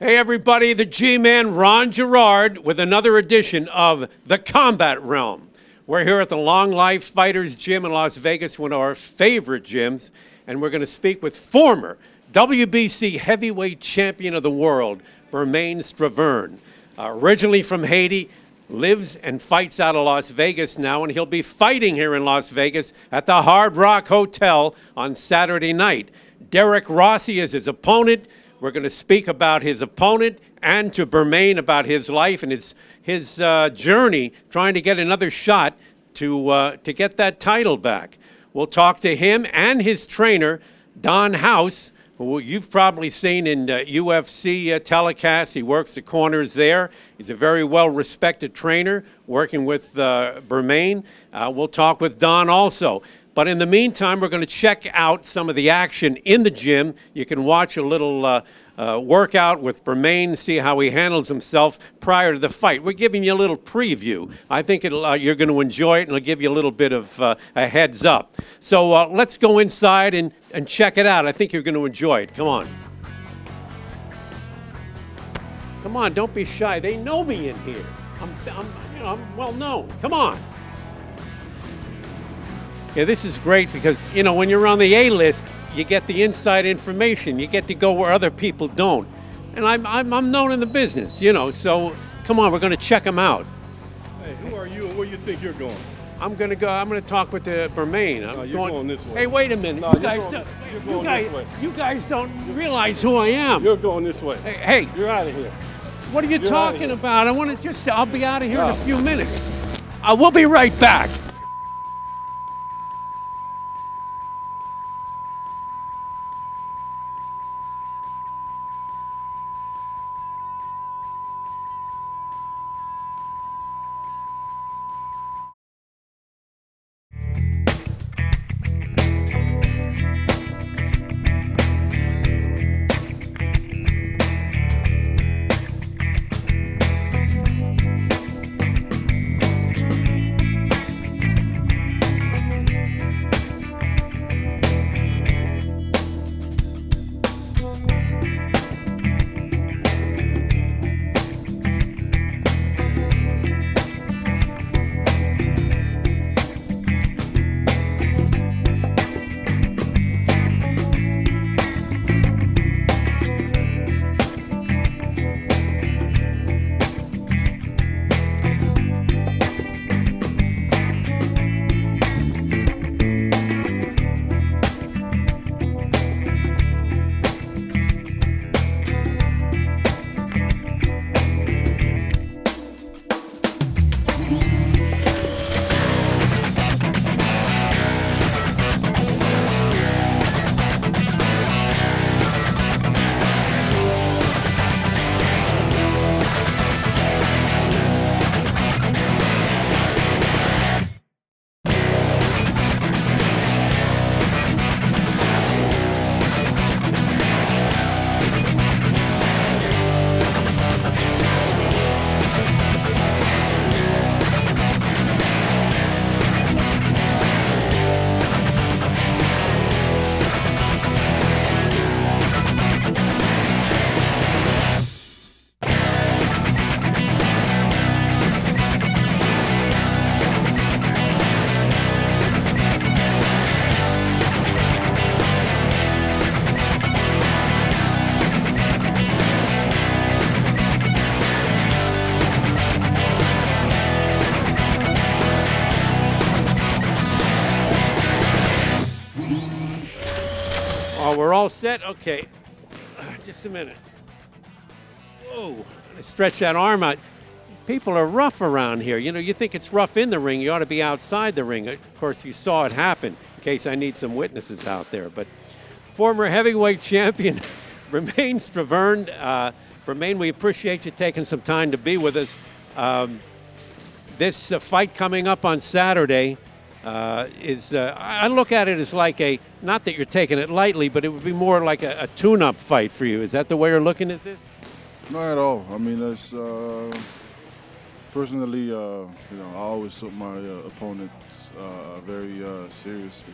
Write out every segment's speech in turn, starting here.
Hey everybody, the G-Man Ron Gerard with another edition of The Combat Realm. We're here at the Long Life Fighters Gym in Las Vegas, one of our favorite gyms, and we're going to speak with former WBC heavyweight champion of the world, Bermane Stiverne. Originally from Haiti, lives and fights out of Las Vegas now, and he'll be fighting here in Las Vegas at the Hard Rock Hotel on Saturday night. Derek Rossi is his opponent. We're going to speak about his opponent and to Bermane about his life and his journey trying to get another shot to get that title back. We'll talk to him and his trainer, Don House, who you've probably seen in UFC telecasts. He works the corners there. He's a very well-respected trainer working with Bermane. We'll talk with Don also. But in the meantime, we're going to check out some of the action in the gym. You can watch a little workout with Bermane, see how he handles himself prior to the fight. We're giving you a little preview. I think you're going to enjoy it, and it'll give you a little bit of a heads up. So let's go inside and check it out. I think you're going to enjoy it. Come on. Come on, don't be shy. They know me in here. I'm well known. Come on. Yeah, this is great because, when you're on the A-list, you get the inside information. You get to go where other people don't. And I'm known in the business, so come on, we're going to check them out. Hey, who are you and where you think you're going? I'm going to talk with Bermane. No, you're going this way. Hey, wait a minute. No, you guys don't realize who I am. You're going this way. Hey. You're out of here. What are you talking about? I'll be out of here in a few minutes. We'll be right back. We're all set? Okay. Just a minute. Whoa. Stretch that arm out. People are rough around here. You think it's rough in the ring. You ought to be outside the ring. Of course, you saw it happen, in case I need some witnesses out there. But former heavyweight champion Bermane Stiverne. Bermane, we appreciate you taking some time to be with us. This fight coming up on Saturday I look at it as like not that you're taking it lightly, but it would be more like a tune-up fight for you. Is that the way you're looking at this? Not at all. I mean, that's personally, I always took my opponents very seriously.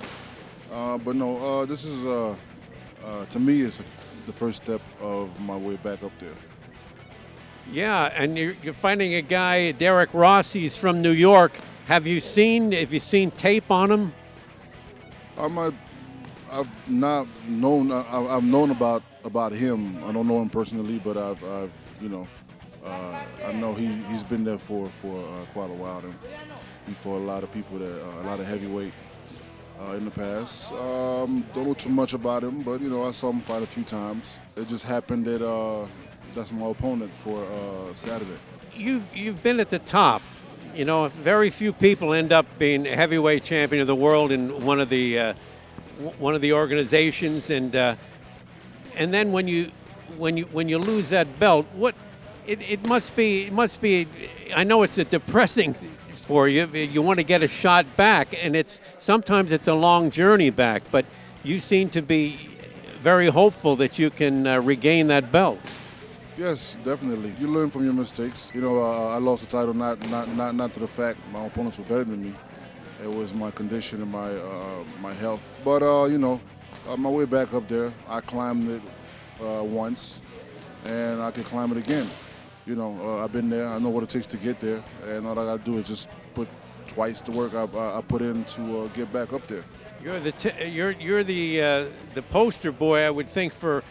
But no, this is to me, it's the first step of my way back up there. Yeah, and you're fighting a guy, Derek Ross. He's from New York. Have you seen tape on him? I might, I've not known. I've known about him. I don't know him personally, but I've you know, I know he's been there for quite a while, and he fought a lot of people that a lot of heavyweight in the past. Don't know too much about him, but you know, I saw him fight a few times. It just happened that that's my opponent for Saturday. You've been at the top. You know, very few people end up being heavyweight champion of the world in one of the organizations, and then when you lose that belt, it must be. I know it's a depressing for you. You want to get a shot back, and sometimes it's a long journey back. But you seem to be very hopeful that you can regain that belt. Yes, definitely. You learn from your mistakes. You know, I lost the title not to the fact my opponents were better than me. It was my condition and my health. But you know, my way back up there, I climbed it once, and I can climb it again. You know, I've been there. I know what it takes to get there, and all I got to do is just put twice the work I put in to get back up there. You're the poster boy, I would think, for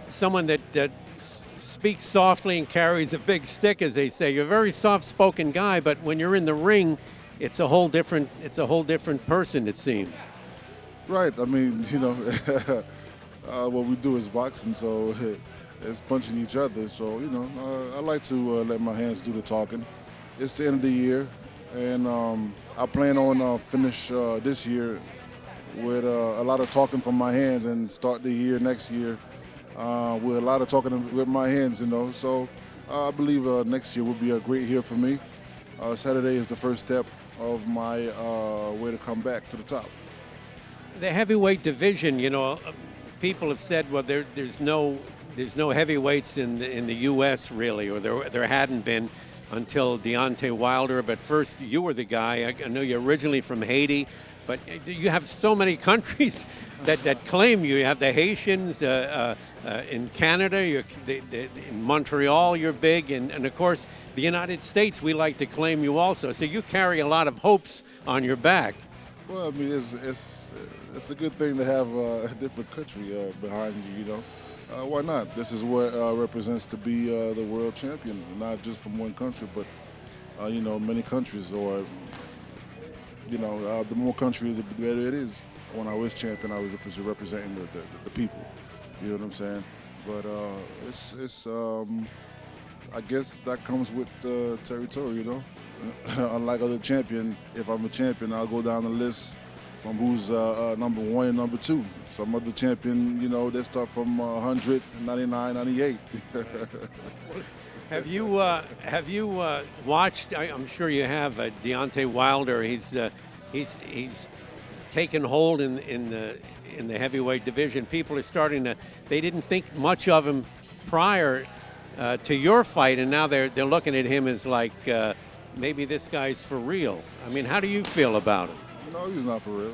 someone that speaks softly and carries a big stick, as they say. You're a very soft-spoken guy, but when you're in the ring, it's a whole different person, it seems. Right. I mean, you know, what we do is boxing, so it's punching each other. So, you know, I like to let my hands do the talking. It's the end of the year, and I plan on finish this year with a lot of talking from my hands and start the year next year with a lot of talking with my hands, you know. So I believe next year will be a great year for me. Saturday is the first step of my way to come back to the top. The heavyweight division, you know, people have said, well, there's no heavyweights in the U.S. really, or there hadn't been until Deontay Wilder. But first, you were the guy. I know you're originally from Haiti, but you have so many countries that claim you. You have the Haitians in Canada, in Montreal you're big, and of course the United States, we like to claim you also. So you carry a lot of hopes on your back. Well, I mean, it's a good thing to have a different country behind you, you know. Why not? This is what represents to be the world champion, not just from one country, but, you know, many countries, or, you know, the more countries, the better it is. When I was champion, I was representing the people, you know what I'm saying? But I guess that comes with territory, you know. Unlike other champion, if I'm a champion, I'll go down the list from who's number one and number two. Some other champion, you know, they start from 100, 99, 98. Have you watched? I'm sure you have. Deontay Wilder. He's taken hold in the heavyweight division. People are starting to. They didn't think much of him prior to your fight, and now they're looking at him as like maybe this guy's for real. I mean, how do you feel about him? No, he's not for real.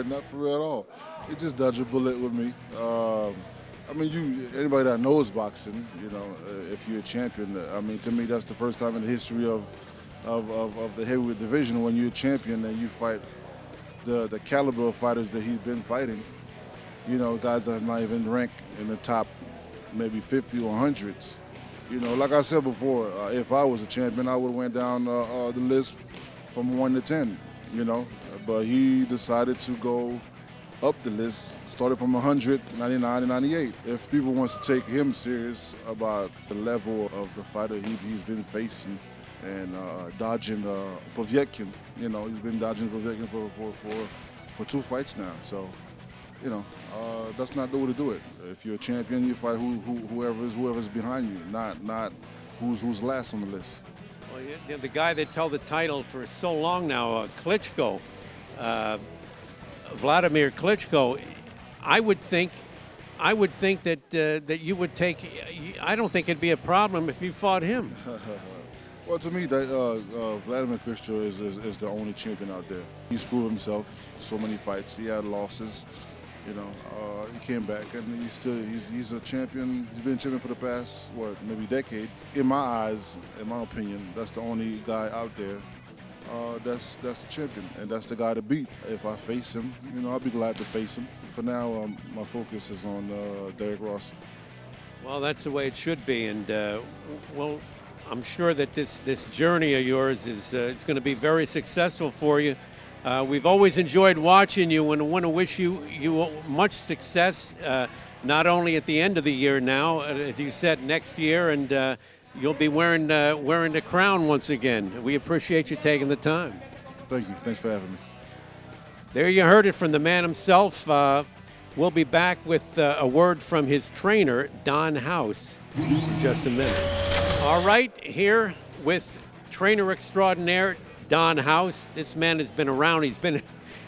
Not for real at all. He just dodged a bullet with me. I mean, anybody that knows boxing, you know, if you're a champion, I mean, to me, that's the first time in the history of the heavyweight division when you're a champion and you fight the caliber of fighters that he's been fighting. You know, guys that's not even ranked in the top maybe 50 or 100s. You know, like I said before, if I was a champion, I would have went down the list from 1 to 10, you know. But he decided to go up the list, started from 100, 99, and 98. If people wants to take him serious about the level of the fighter he's been facing and dodging Povetkin, you know, he's been dodging Povetkin for 2 fights now. So, you know, that's not the way to do it. If you're a champion, you fight whoever's behind you, not who's last on the list. Well, the guy that's held the title for so long now, Klitschko, Vladimir Klitschko, I would think that you would take. I don't think it'd be a problem if you fought him. Well, to me, Vladimir Klitschko is the only champion out there. He's proved himself so many fights. He had losses, You know, he came back, and he's a champion. He's been champion for the past maybe decade. In my eyes, in my opinion, that's the only guy out there that's the champion, and that's the guy to beat. If I face him, you know, I'll be glad to face him. For now, my focus is on Derek Ross. Well, that's the way it should be, and well, I'm sure that this journey of yours is it's going to be very successful for you. We've always enjoyed watching you, and want to wish you much success. Not only at the end of the year now, as you said, next year, and you'll be wearing the crown once again. We appreciate you taking the time. Thank you. Thanks for having me. There you heard it from the man himself. We'll be back with a word from his trainer, Don House, in just a minute. All right, here with trainer extraordinaire, Don House. This man has been around. He's been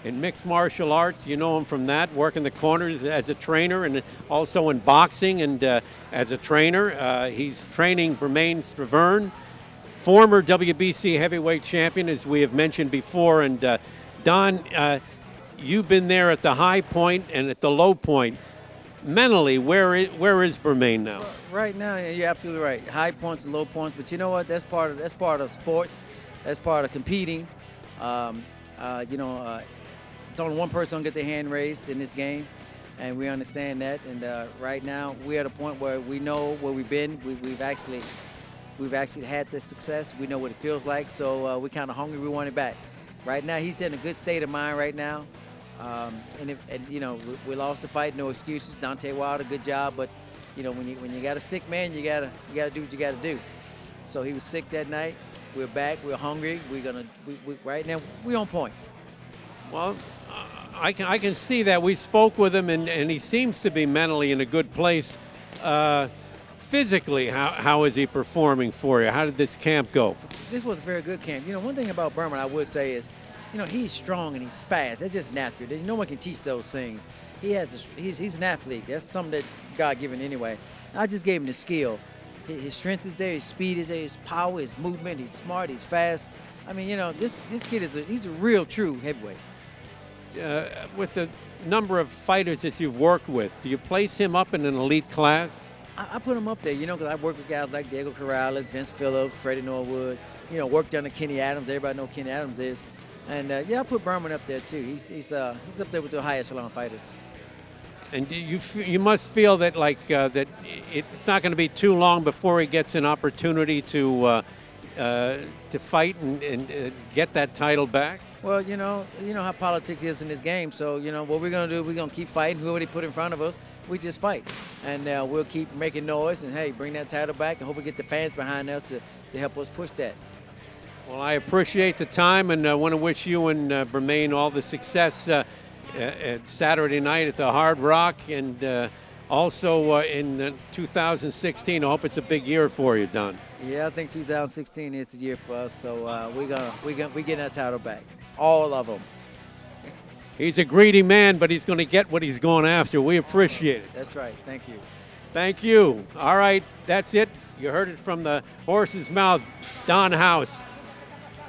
in mixed martial arts. You know him from that, working the corners as a trainer, and also in boxing and as a trainer. He's training Bermane Stiverne, former WBC heavyweight champion, as we have mentioned before. And Don, you've been there at the high point and at the low point. Mentally, where is Bermane now? Right now, you're absolutely right. High points and low points, but you know what? That's part of sports. That's part of competing. It's only one person gonna get their hand raised in this game, and we understand that. And right now, we're at a point where we know where we've been. We've actually had this success. We know what it feels like. So we're kind of hungry. We want it back. Right now, he's in a good state of mind right now. We lost the fight, no excuses. Deontay Wilder, good job, but you know, when you got a sick man, you gotta do what you gotta do. So he was sick that night. We're back. We're hungry. Right now we're on point. Well, I can see that. We spoke with him, and he seems to be mentally in a good place. Physically, how is he performing for you? How did this camp go? This was a very good camp. You know, one thing about Bermane I would say is, you know, he's strong and he's fast. That's just natural. No one can teach those things. He's an athlete. That's something that God given anyway. I just gave him the skill. His strength is there. His speed is there. His power, his movement. He's smart. He's fast. I mean, you know, this kid he's a real true heavyweight. With the number of fighters that you've worked with, do you place him up in an elite class? I put him up there, you know, because I worked with guys like Diego Corrales, Vince Phillips, Freddie Norwood. You know, worked under Kenny Adams. Everybody knows Kenny Adams is. And I put Bermane up there too. He's up there with the highest echelon fighters. And you must feel that that it's not going to be too long before he gets an opportunity to fight and get that title back. Well, you know how politics is in this game. So you know what we're gonna do. We're gonna keep fighting. Whoever they put in front of us, we just fight, and we'll keep making noise. And hey, bring that title back, and hopefully get the fans behind us to help us push that. Well, I appreciate the time, and I want to wish you and Bermane all the success at Saturday night at the Hard Rock, and also in 2016. I hope it's a big year for you, Don. Yeah, I think 2016 is the year for us. So we getting that title back, all of them. He's a greedy man, but he's going to get what he's going after. We appreciate it. That's right. Thank you. Thank you. All right, that's it. You heard it from the horse's mouth, Don House.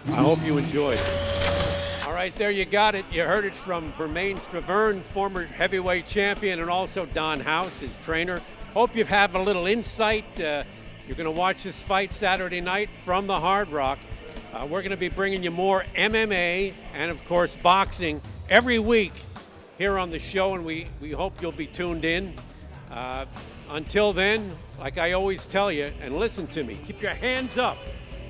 I hope you enjoyed it. All right, there you got it. You heard it from Bermane Stiverne, former heavyweight champion, and also Don House, his trainer. Hope you've had a little insight. You're going to watch this fight Saturday night from the Hard Rock. We're going to be bringing you more MMA and, of course, boxing every week here on the show, and we hope you'll be tuned in. Until then, like I always tell you, and listen to me, keep your hands up,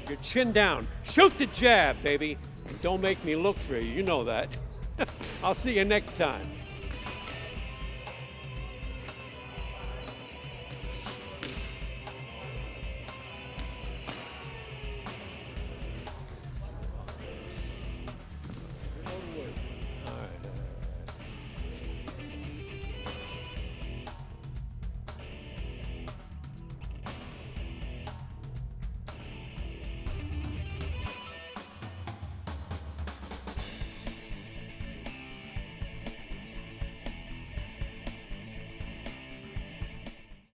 your chin down. Shoot the jab, baby. Don't make me look for you. You know that. I'll see you next time.